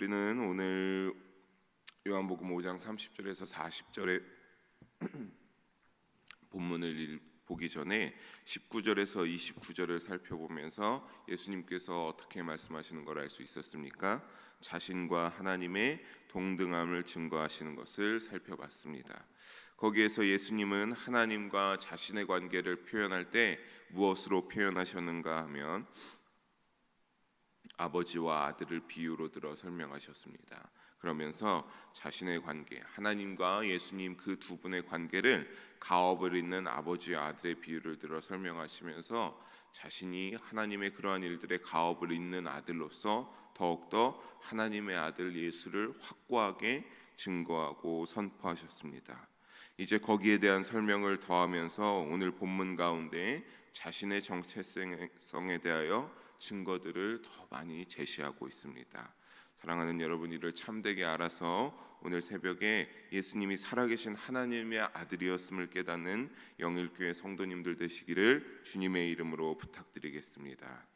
우리는 오늘 요한복음 5장 30절에서 40절의 본문을 보기 전에 19절에서 29절을 살펴보면서 예수님께서 어떻게 말씀하시는 걸 알 수 있었습니까? 자신과 하나님의 동등함을 증거하시는 것을 살펴봤습니다. 거기에서 예수님은 하나님과 자신의 관계를 표현할 때 무엇으로 표현하셨는가 하면 아버지와 아들을 비유로 들어 설명하셨습니다. 그러면서 자신의 관계, 하나님과 예수님 그 두 분의 관계를 가업을 잇는 아버지와 아들의 비유를 들어 설명하시면서 자신이 하나님의 그러한 일들의 가업을 잇는 아들로서 더욱더 하나님의 아들 예수를 확고하게 증거하고 선포하셨습니다. 이제 거기에 대한 설명을 더하면서 오늘 본문 가운데 자신의 정체성에 대하여 증거들을 더 많이 제시하고 있습니다. 사랑하는 여러분, 이를 참되게 알아서 오늘 새벽에 예수님이 살아계신 하나님의 아들이었음을 깨닫는 영일교회 성도님들 되시기를 주님의 이름으로 부탁드리겠습니다.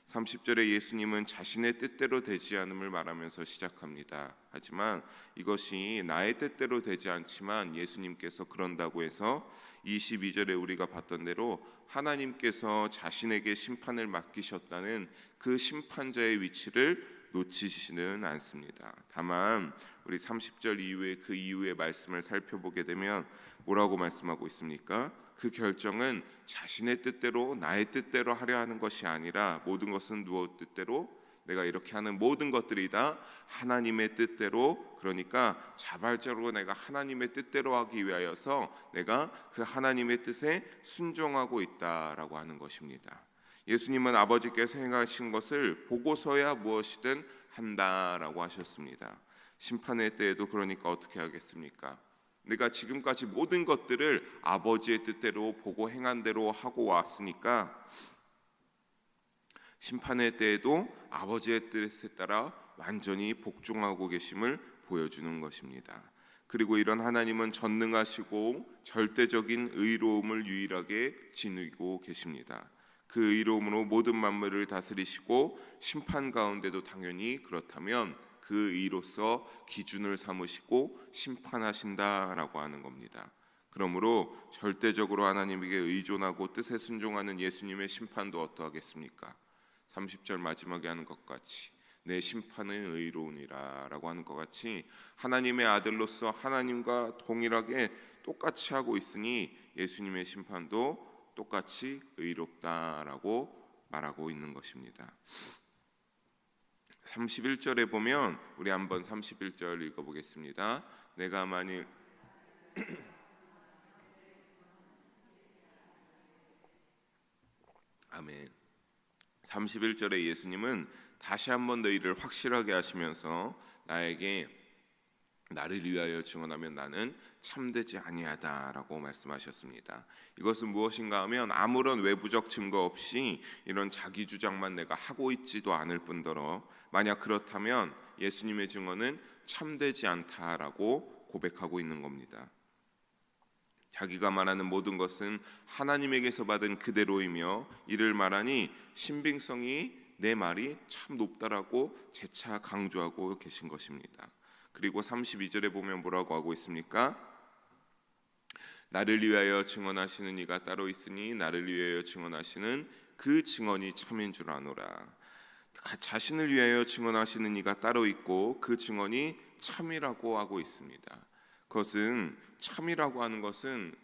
30절에 예수님은 자신의 뜻대로 되지 않음을 말하면서 시작합니다. 하지만 이것이 나의 뜻대로 되지 않지만 예수님께서 그런다고 해서 22절에 우리가 봤던 대로 하나님께서 자신에게 심판을 맡기셨다는 그 심판자의 위치를 놓치시지는 않습니다. 다만 우리 30절 이후에 그 이후의 말씀을 살펴보게 되면 뭐라고 말씀하고 있습니까? 그 결정은 자신의 뜻대로 나의 뜻대로 하려 하는 것이 아니라 모든 것은 누구 뜻대로? 내가 이렇게 하는 모든 것들이 다 하나님의 뜻대로, 그러니까 자발적으로 내가 하나님의 뜻대로 하기 위하여서 내가 그 하나님의 뜻에 순종하고 있다라고 하는 것입니다. 예수님은 아버지께서 행하신 것을 보고서야 무엇이든 한다라고 하셨습니다. 심판의 때에도 그러니까 어떻게 하겠습니까? 내가 지금까지 모든 것들을 아버지의 뜻대로 보고 행한 대로 하고 왔으니까 심판의 때에도 아버지의 뜻에 따라 완전히 복종하고 계심을 보여주는 것입니다. 그리고 이런 하나님은 전능하시고 절대적인 의로움을 유일하게 지니고 계십니다. 그 의로움으로 모든 만물을 다스리시고 심판 가운데도 당연히 그렇다면 그 의로서 기준을 삼으시고 심판하신다라고 하는 겁니다. 그러므로 절대적으로 하나님에게 의존하고 뜻에 순종하는 예수님의 심판도 어떠하겠습니까? 30절 마지막에 하는 것 같이 내 심판은 의로우니라 라고 하는 것 같이 하나님의 아들로서 하나님과 동일하게 똑같이 하고 있으니 예수님의 심판도 똑같이 의롭다라고 말하고 있는 것입니다. 31절에 보면 우리 한번 31절 읽어보겠습니다. 내가 만일 아멘. 31절에 예수님은 다시 한번 너희를 확실하게 하시면서 나를 위하여 증언하면 나는 참되지 아니하다라고 말씀하셨습니다. 이것은 무엇인가 하면 아무런 외부적 증거 없이 이런 자기 주장만 내가 하고 있지도 않을 뿐더러 만약 그렇다면 예수님의 증언은 참되지 않다라고 고백하고 있는 겁니다. 자기가 말하는 모든 것은 하나님에게서 받은 그대로이며 이를 말하니 신빙성이 내 말이 참 높다라고 재차 강조하고 계신 것입니다. 그리고 32절에 보면 뭐라고 하고 있습니까? 나를 위하여 증언하시는 이가 따로 있으니 나를 위하여 증언하시는 그 증언이 참인 줄 아노라. 자신을 위하여 증언하시는 이가 따로 있고 그 증언이 참이라고 하고 있습니다. 그것은 참이라고 하는 것은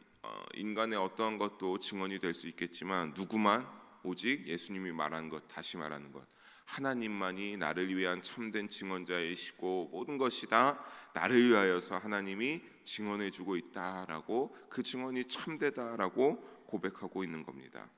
인간의 어떠한 것도 증언이 될 수 있겠지만 누구만? 오직 예수님이 말하는 것, 다시 말하는 것, 하나님만이 나를 위한 참된 증언자이시고 모든 것이 다 나를 위하여서 하나님이 증언해주고 있다라고 그 증언이 참되다라고 고백하고 있는 겁니다.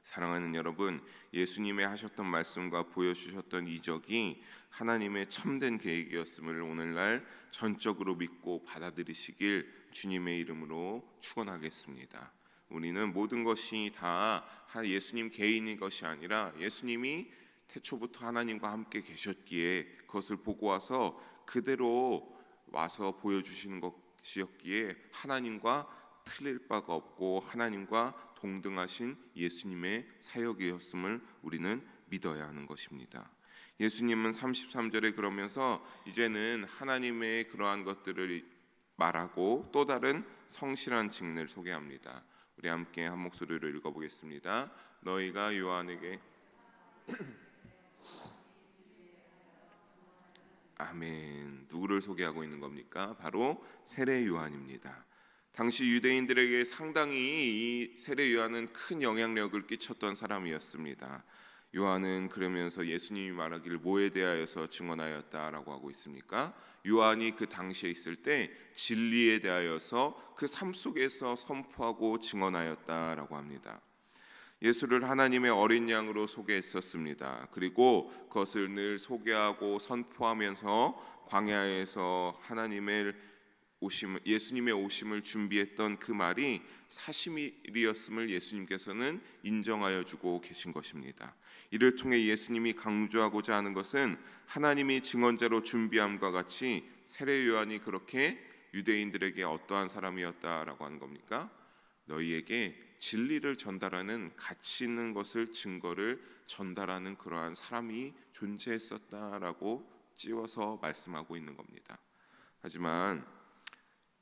사랑하는 여러분, 예수님의 하셨던 말씀과 보여주셨던 이적이 하나님의 참된 계획이었음을 오늘날 전적으로 믿고 받아들이시길 주님의 이름으로 축원하겠습니다. 우리는 모든 것이 다 예수님 개인인 것이 아니라 예수님이 태초부터 하나님과 함께 계셨기에 그것을 보고 와서 그대로 와서 보여주시는 것이었기에 하나님과 틀릴 바가 없고 하나님과 동등하신 예수님의 사역이었음을 우리는 믿어야 하는 것입니다. 예수님은 33절에 그러면서 이제는 하나님의 그러한 것들을 말하고 또 다른 성실한 증인을 소개합니다. 우리 함께 한 목소리로 읽어보겠습니다. 너희가 요한에게 아멘. 누구를 소개하고 있는 겁니까? 바로 세례 요한입니다. 당시 유대인들에게 상당히 이 세례 요한은 큰 영향력을 끼쳤던 사람이었습니다. 요한은 그러면서 예수님이 말하기를 뭐에 대하여서 증언하였다라고 하고 있습니까? 요한이 그 당시에 있을 때 진리에 대하여서 그 삶 속에서 선포하고 증언하였다라고 합니다. 예수를 하나님의 어린 양으로 소개했었습니다. 그리고 그것을 늘 소개하고 선포하면서 광야에서 예수님의 오심을 준비했던 그 말이 사시밀이었음을 예수님께서는 인정하여 주고 계신 것입니다. 이를 통해 예수님이 강조하고자 하는 것은 하나님이 증언자로 준비함과 같이 세례 요한이 그렇게 유대인들에게 어떠한 사람이었다라고 하는 겁니까? 너희에게 진리를 전달하는 가치 있는 것을 증거를 전달하는 그러한 사람이 존재했었다라고 찌워서 말씀하고 있는 겁니다. 하지만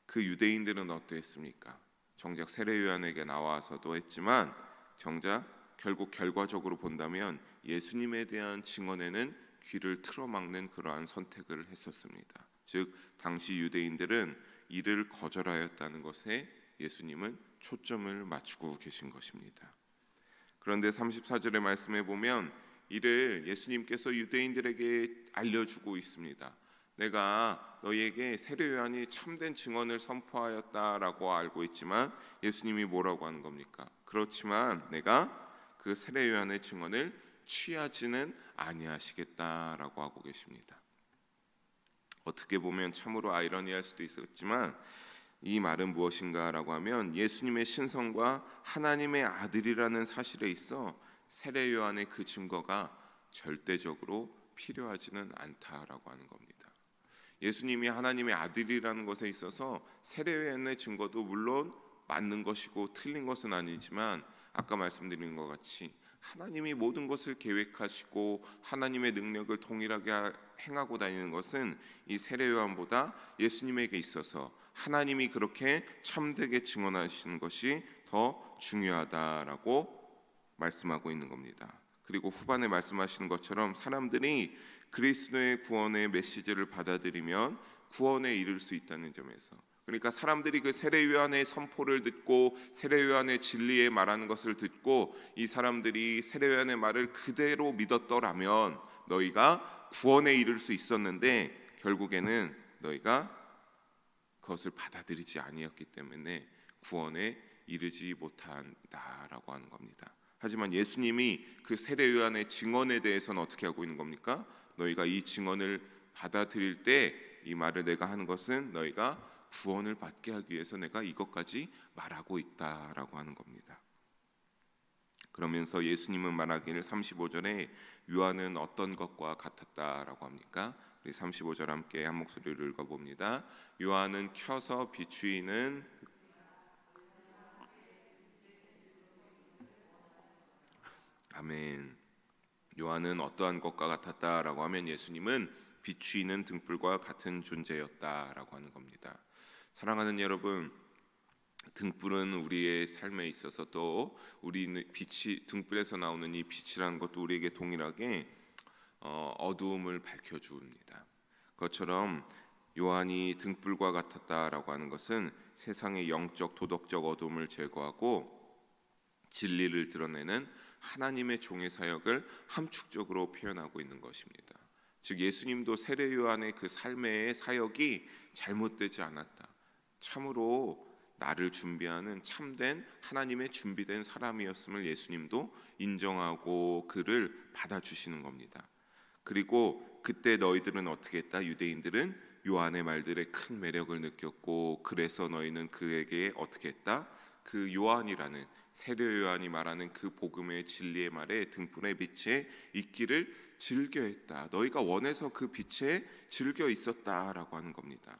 그 유대인들은 어떠했습니까? 정작 세례 요한에게 나와서도 했지만 정작 결국 결과적으로 본다면 예수님에 대한 증언에는 귀를 틀어막는 그러한 선택을 했었습니다. 즉 당시 유대인들은 이를 거절하였다는 것에 예수님은 초점을 맞추고 계신 것입니다. 그런데 34절의 말씀에 보면 이를 예수님께서 유대인들에게 알려주고 있습니다. 내가 너희에게 세례 요한이 참된 증언을 선포하였다라고 알고 있지만 예수님이 뭐라고 하는 겁니까? 그렇지만 내가 그 세례 요한의 증언을 취하지는 아니하시겠다라고 하고 계십니다. 어떻게 보면 참으로 아이러니할 수도 있었지만 이 말은 무엇인가라고 하면 예수님의 신성과 하나님의 아들이라는 사실에 있어 세례 요한의 그 증거가 절대적으로 필요하지는 않다라고 하는 겁니다. 예수님이 하나님의 아들이라는 것에 있어서 세례 요한의 증거도 물론 맞는 것이고 틀린 것은 아니지만 아까 말씀드린 것 같이 하나님이 모든 것을 계획하시고 하나님의 능력을 동일하게 행하고 다니는 것은 이 세례 요한보다 예수님에게 있어서 하나님이 그렇게 참되게 증언하시는 것이 더 중요하다라고 말씀하고 있는 겁니다. 그리고 후반에 말씀하시는 것처럼 사람들이 그리스도의 구원의 메시지를 받아들이면 구원에 이를 수 있다는 점에서, 그러니까 사람들이 그 세례 요한의 선포를 듣고 세례 요한의 진리에 말하는 것을 듣고 이 사람들이 세례 요한의 말을 그대로 믿었더라면 너희가 구원에 이를 수 있었는데 결국에는 너희가 그것을 받아들이지 아니었기 때문에 구원에 이르지 못한다라고 하는 겁니다. 하지만 예수님이 그 세례 요한의 증언에 대해서는 어떻게 하고 있는 겁니까? 너희가 이 증언을 받아들일 때 이 말을 내가 하는 것은 너희가 구원을 받게 하기 위해서 내가 이것까지 말하고 있다라고 하는 겁니다. 그러면서 예수님은 말하기를 35절에 요한은 어떤 것과 같았다라고 합니까? 우리 35절 함께 한 목소리를 읽어봅니다. 요한은 켜서 비추이는 아멘. 요한은 어떠한 것과 같았다라고 하면 예수님은 비추이는 등불과 같은 존재였다라고 하는 겁니다. 사랑하는 여러분, 등불은 우리의 삶에 있어서 또 우리는 등불에서 나오는 이 빛이라는 것도 우리에게 동일하게 어두움을 밝혀줍니다. 그것처럼 요한이 등불과 같았다라고 하는 것은 세상의 영적 도덕적 어두움을 제거하고 진리를 드러내는 하나님의 종의 사역을 함축적으로 표현하고 있는 것입니다. 즉 예수님도 세례 요한의 그 삶의 사역이 잘못되지 않았다. 참으로 나를 준비하는 참된 하나님의 준비된 사람이었음을 예수님도 인정하고 그를 받아주시는 겁니다. 그리고 그때 너희들은 어떻게 했다? 유대인들은 요한의 말들에 큰 매력을 느꼈고 그래서 너희는 그에게 어떻게 했다? 그 요한이라는 세례 요한이 말하는 그 복음의 진리의 말에 등불의 빛에 있기를 즐겨했다. 너희가 원해서 그 빛에 즐겨 있었다라고 하는 겁니다.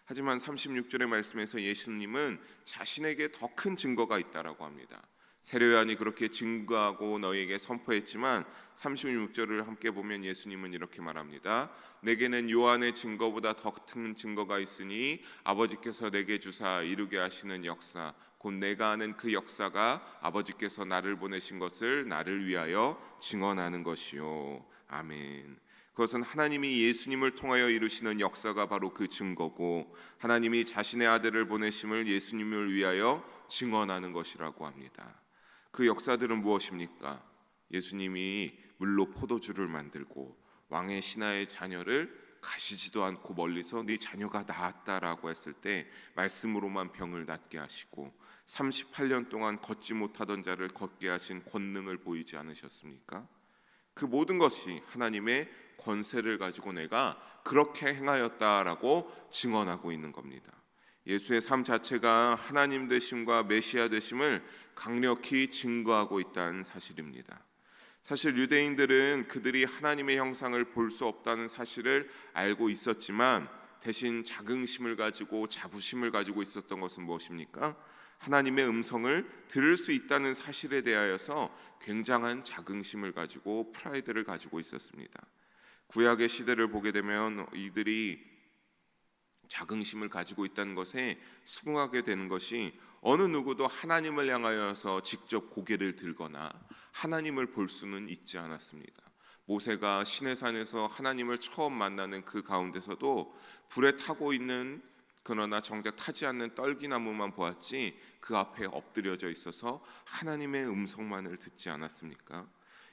하지만 36절의 말씀에서 예수님은 자신에게 더 큰 증거가 있다라고 합니다. 세례 요한이 그렇게 증거하고 너희에게 선포했지만 36절을 함께 보면 예수님은 이렇게 말합니다. 내게는 요한의 증거보다 더 큰 증거가 있으니 아버지께서 내게 주사 이루게 하시는 역사, 곧 내가 아는 그 역사가 아버지께서 나를 보내신 것을 나를 위하여 증언하는 것이요. 아멘. 그것은 하나님이 예수님을 통하여 이루시는 역사가 바로 그 증거고, 하나님이 자신의 아들을 보내심을 예수님을 위하여 증언하는 것이라고 합니다. 그 역사들은 무엇입니까? 예수님이 물로 포도주를 만들고 왕의 신하의 자녀를 가시지도 않고 멀리서 네 자녀가 나았다라고 했을 때 말씀으로만 병을 낫게 하시고 38년 동안 걷지 못하던 자를 걷게 하신 권능을 보이지 않으셨습니까? 그 모든 것이 하나님의 권세를 가지고 내가 그렇게 행하였다라고 증언하고 있는 겁니다. 예수의 삶 자체가 하나님 되심과 메시아 되심을 강력히 증거하고 있다는 사실입니다. 사실 유대인들은 그들이 하나님의 형상을 볼 수 없다는 사실을 알고 있었지만 대신 자긍심을 가지고 자부심을 가지고 있었던 것은 무엇입니까? 하나님의 음성을 들을 수 있다는 사실에 대하여서 굉장한 자긍심을 가지고 프라이드를 가지고 있었습니다. 구약의 시대를 보게 되면 이들이 자긍심을 가지고 있다는 것에 수긍하게 되는 것이 어느 누구도 하나님을 향하여서 직접 고개를 들거나 하나님을 볼 수는 있지 않았습니다. 모세가 시내산에서 하나님을 처음 만나는 그 가운데서도 불에 타고 있는, 그러나 정작 타지 않는 떨기나무만 보았지 그 앞에 엎드려져 있어서 하나님의 음성만을 듣지 않았습니까?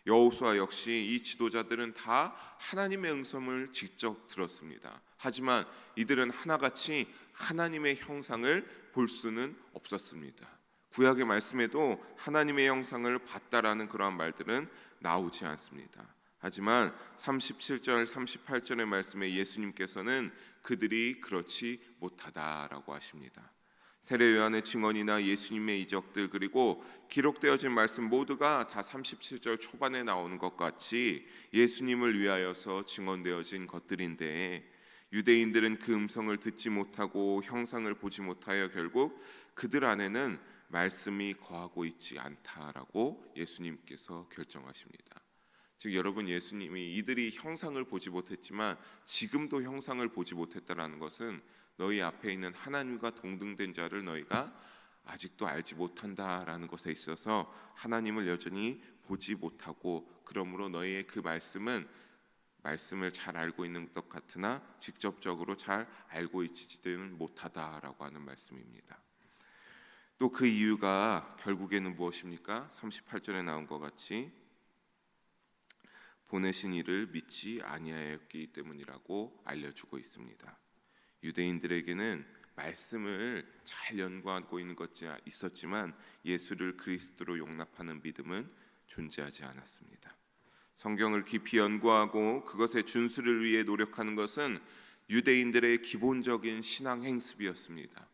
여호수아 역시 이 지도자들은 다 하나님의 음성을 직접 들었습니다. 하지만 이들은 하나같이 하나님의 형상을 볼 수는 없었습니다. 구약의 말씀에도 하나님의 형상을 봤다라는 그러한 말들은 나오지 않습니다. 하지만 37절 38절의 말씀에 예수님께서는 그들이 그렇지 못하다라고 하십니다. 세례 요한의 증언이나 예수님의 이적들, 그리고 기록되어진 말씀 모두가 다 37절 초반에 나오는 것 같이 예수님을 위하여서 증언되어진 것들인데, 유대인들은 그 음성을 듣지 못하고 형상을 보지 못하여 결국 그들 안에는 말씀이 거하고 있지 않다라고 예수님께서 결정하십니다. 즉 여러분, 예수님이 이들이 형상을 보지 못했지만 지금도 형상을 보지 못했다라는 것은 너희 앞에 있는 하나님과 동등된 자를 너희가 아직도 알지 못한다라는 것에 있어서 하나님을 여전히 보지 못하고, 그러므로 너희의 그 말씀을 잘 알고 있는 것 같으나 직접적으로 잘 알고 있지는 못하다라고 하는 말씀입니다. 또 그 이유가 결국에는 무엇입니까? 38절에 나온 것 같이 보내신 이를 믿지 아니하였기 때문이라고 알려주고 있습니다. 유대인들에게는 말씀을 잘 연구하고 있는 것이 있었지만 예수를 그리스도로 용납하는 믿음은 존재하지 않았습니다. 성경을 깊이 연구하고 그것의 준수를 위해 노력하는 것은 유대인들의 기본적인 신앙 행습이었습니다.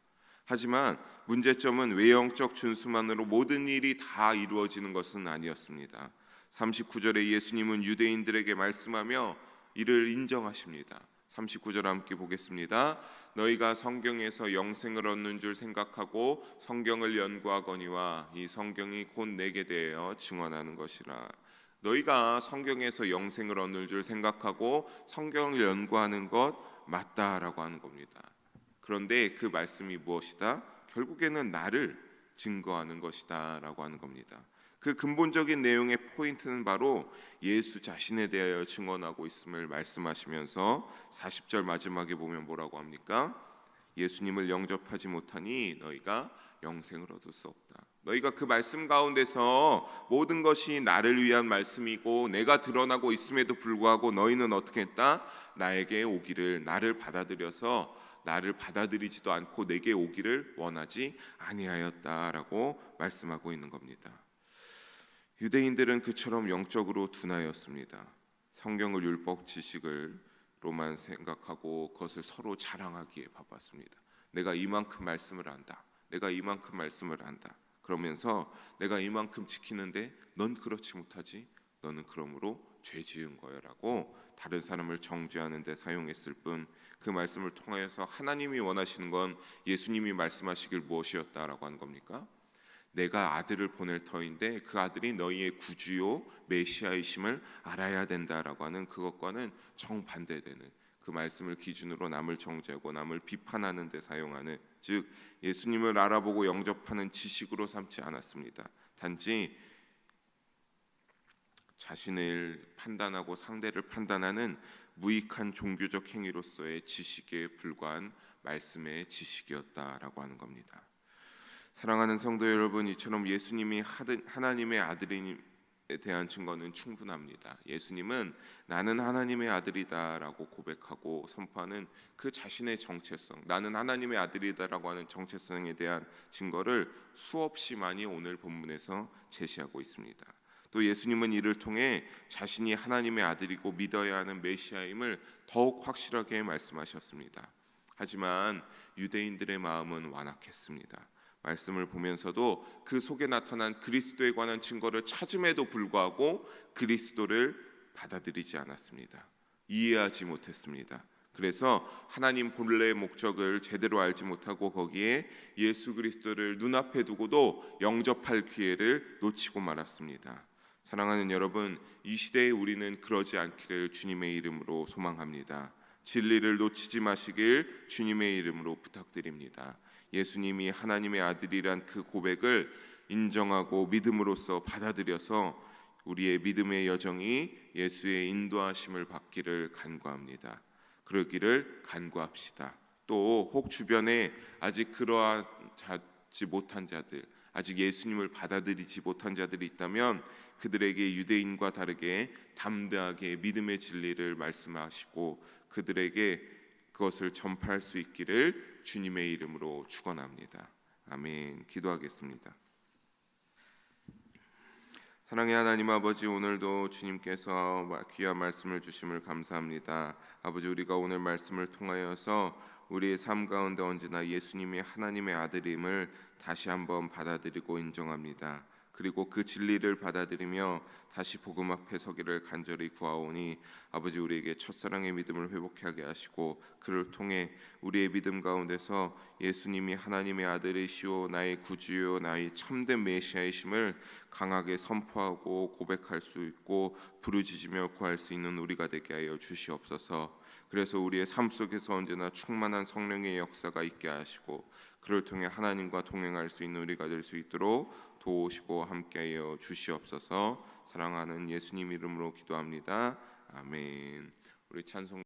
하지만 문제점은 외형적 준수만으로 모든 일이 다 이루어지는 것은 아니었습니다. 39절에 예수님은 유대인들에게 말씀하며 이를 인정하십니다. 39절 함께 보겠습니다. 너희가 성경에서 영생을 얻는 줄 생각하고 성경을 연구하거니와 이 성경이 곧 내게 대하여 증언하는 것이라. 너희가 성경에서 영생을 얻는 줄 생각하고 성경을 연구하는 것 맞다라고 하는 겁니다. 그런데 그 말씀이 무엇이다? 결국에는 나를 증거하는 것이다라고 하는 겁니다. 그 근본적인 내용의 포인트는 바로 예수 자신에 대하여 증언하고 있음을 말씀하시면서 40절 마지막에 보면 뭐라고 합니까? 예수님을 영접하지 못하니 너희가 영생을 얻을 수 없다. 너희가 그 말씀 가운데서 모든 것이 나를 위한 말씀이고 내가 드러나고 있음에도 불구하고 너희는 어떻게 했다? 나에게 오기를, 나를 받아들여서 나를 받아들이지도 않고 내게 오기를 원하지 아니하였다라고 말씀하고 있는 겁니다. 유대인들은 그처럼 영적으로 둔하였습니다. 성경을 율법 지식으로만 생각하고 그것을 서로 자랑하기에 바빴습니다. 내가 이만큼 말씀을 안다. 내가 이만큼 말씀을 안다. 그러면서 내가 이만큼 지키는데 넌 그렇지 못하지. 너는 그러므로 죄 지은 거야라고 다른 사람을 정죄하는 데 사용했을 뿐, 그 말씀을 통하여서 하나님이 원하시는 건 예수님이 말씀하시길 무엇이었다라고 하는 겁니까? 내가 아들을 보낼 터인데 그 아들이 너희의 구주요 메시아이심을 알아야 된다라고 하는 그것과는 정반대되는 그 말씀을 기준으로 남을 정죄하고 남을 비판하는 데 사용하는, 즉 예수님을 알아보고 영접하는 지식으로 삼지 않았습니다. 단지 자신을 판단하고 상대를 판단하는 무익한 종교적 행위로서의 지식에 불과한 말씀의 지식이었다라고 하는 겁니다. 사랑하는 성도 여러분, 이처럼 예수님이 하나님의 아들임에 대한 증거는 충분합니다. 예수님은 나는 하나님의 아들이다라고 고백하고 선포하는 그 자신의 정체성, 나는 하나님의 아들이다라고 하는 정체성에 대한 증거를 수없이 많이 오늘 본문에서 제시하고 있습니다. 또 예수님은 이를 통해 자신이 하나님의 아들이고 믿어야 하는 메시아임을 더욱 확실하게 말씀하셨습니다. 하지만 유대인들의 마음은 완악했습니다. 말씀을 보면서도 그 속에 나타난 그리스도에 관한 증거를 찾음에도 불구하고 그리스도를 받아들이지 않았습니다. 이해하지 못했습니다. 그래서 하나님 본래의 목적을 제대로 알지 못하고 거기에 예수 그리스도를 눈앞에 두고도 영접할 기회를 놓치고 말았습니다. 사랑하는 여러분, 이 시대에 우리는 그러지 않기를 주님의 이름으로 소망합니다. 진리를 놓치지 마시길 주님의 이름으로 부탁드립니다. 예수님이 하나님의 아들이란 그 고백을 인정하고 믿음으로써 받아들여서 우리의 믿음의 여정이 예수의 인도하심을 받기를 간구합니다. 그러기를 간구합시다. 또 혹 주변에 아직 그러하지 못한 자들, 아직 예수님을 받아들이지 못한 자들이 있다면 그들에게 유대인과 다르게 담대하게 믿음의 진리를 말씀하시고 그들에게 그것을 전파할 수 있기를 주님의 이름으로 축원합니다. 아멘. 기도하겠습니다. 사랑의 하나님 아버지, 오늘도 주님께서 귀한 말씀을 주심을 감사합니다. 아버지, 우리가 오늘 말씀을 통하여서 우리의 삶 가운데 언제나 예수님이 하나님의 아들임을 다시 한번 받아들이고 인정합니다. 그리고 그 진리를 받아들이며 다시 복음 앞에 서기를 간절히 구하오니 아버지, 우리에게 첫사랑의 믿음을 회복하게 하시고 그를 통해 우리의 믿음 가운데서 예수님이 하나님의 아들이시오 나의 구주요 나의 참된 메시아이심을 강하게 선포하고 고백할 수 있고 부르짖으며 구할 수 있는 우리가 되게 하여 주시옵소서. 그래서 우리의 삶 속에서 언제나 충만한 성령의 역사가 있게 하시고 그를 통해 하나님과 동행할 수 있는 우리가 될 수 있도록 도우시고 함께하여 주시옵소서. 사랑하는 예수님 이름으로 기도합니다. 아멘. 우리 찬송